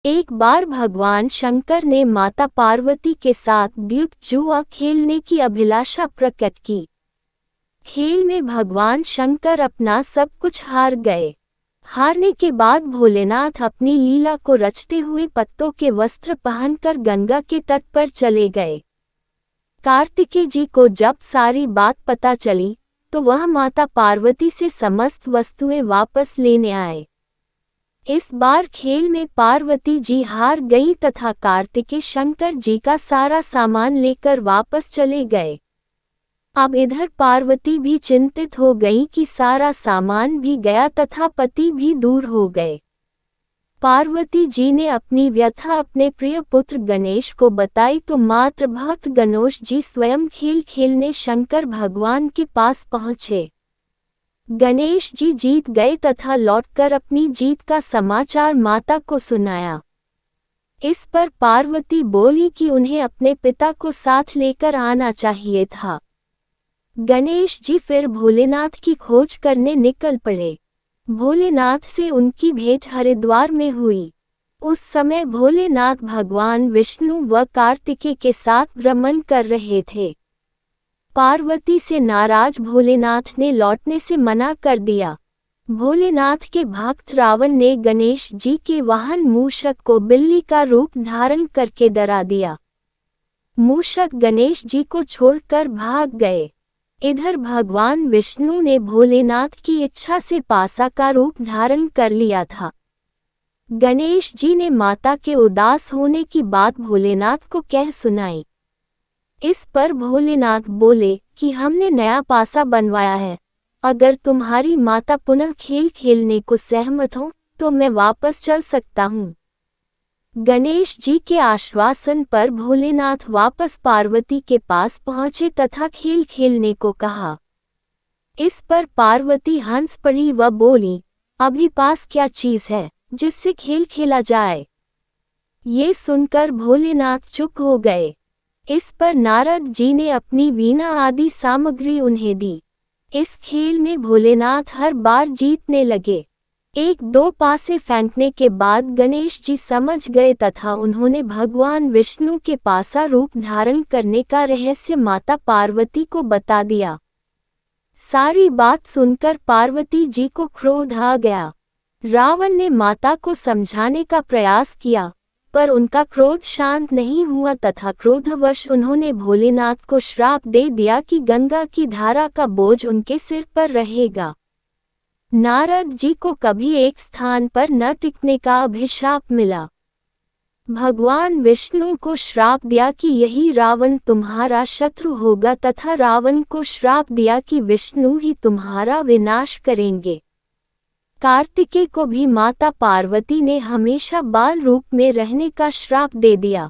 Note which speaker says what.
Speaker 1: एक बार भगवान शंकर ने माता पार्वती के साथ द्यूत जुआ खेलने की अभिलाषा प्रकट की। खेल में भगवान शंकर अपना सब कुछ हार गए। हारने के बाद भोलेनाथ अपनी लीला को रचते हुए पत्तों के वस्त्र पहनकर गंगा के तट पर चले गए। कार्तिकेय जी को जब सारी बात पता चली तो वह माता पार्वती से समस्त वस्तुएं वापस लेने आए। इस बार खेल में पार्वती जी हार गईं तथा कार्तिकेय शंकर जी का सारा सामान लेकर वापस चले गए। अब इधर पार्वती भी चिंतित हो गई कि सारा सामान भी गया तथा पति भी दूर हो गए। पार्वती जी ने अपनी व्यथा अपने प्रिय पुत्र गणेश को बताई तो मात्र भक्त गणेश जी स्वयं खेल खेलने शंकर भगवान के पास पहुँचे। गणेश जी जीत गए तथा लौटकर अपनी जीत का समाचार माता को सुनाया। इस पर पार्वती बोली कि उन्हें अपने पिता को साथ लेकर आना चाहिए था। गणेश जी फिर भोलेनाथ की खोज करने निकल पड़े। भोलेनाथ से उनकी भेंट हरिद्वार में हुई। उस समय भोलेनाथ भगवान विष्णु व कार्तिकेय के साथ भ्रमण कर रहे थे। पार्वती से नाराज भोलेनाथ ने लौटने से मना कर दिया। भोलेनाथ के भक्त रावण ने गणेश जी के वाहन मूषक को बिल्ली का रूप धारण करके डरा दिया। मूषक गणेश जी को छोड़कर भाग गए। इधर भगवान विष्णु ने भोलेनाथ की इच्छा से पासा का रूप धारण कर लिया था। गणेश जी ने माता के उदास होने की बात भोलेनाथ को कह सुनाई। इस पर भोलेनाथ बोले कि हमने नया पासा बनवाया है, अगर तुम्हारी माता पुनः खेल खेलने को सहमत हो तो मैं वापस चल सकता हूँ। गणेश जी के आश्वासन पर भोलेनाथ वापस पार्वती के पास पहुँचे तथा खेल खेलने को कहा। इस पर पार्वती हंस पड़ी व बोली, अभी पास क्या चीज़ है जिससे खेल खेला जाए। ये सुनकर भोलेनाथ चुप हो गए। इस पर नारद जी ने अपनी वीणा आदि सामग्री उन्हें दी। इस खेल में भोलेनाथ हर बार जीतने लगे। एक दो पासे फेंकने के बाद गणेश जी समझ गए तथा उन्होंने भगवान विष्णु के पासा रूप धारण करने का रहस्य माता पार्वती को बता दिया। सारी बात सुनकर पार्वती जी को क्रोध आ गया। रावण ने माता को समझाने का प्रयास किया, पर उनका क्रोध शांत नहीं हुआ तथा क्रोधवश उन्होंने भोलेनाथ को श्राप दे दिया कि गंगा की धारा का बोझ उनके सिर पर रहेगा। नारद जी को कभी एक स्थान पर न टिकने का अभिशाप मिला। भगवान विष्णु को श्राप दिया कि यही रावण तुम्हारा शत्रु होगा तथा रावण को श्राप दिया कि विष्णु ही तुम्हारा विनाश करेंगे। कार्तिकेय को भी माता पार्वती ने हमेशा बाल रूप में रहने का श्राप दे दिया।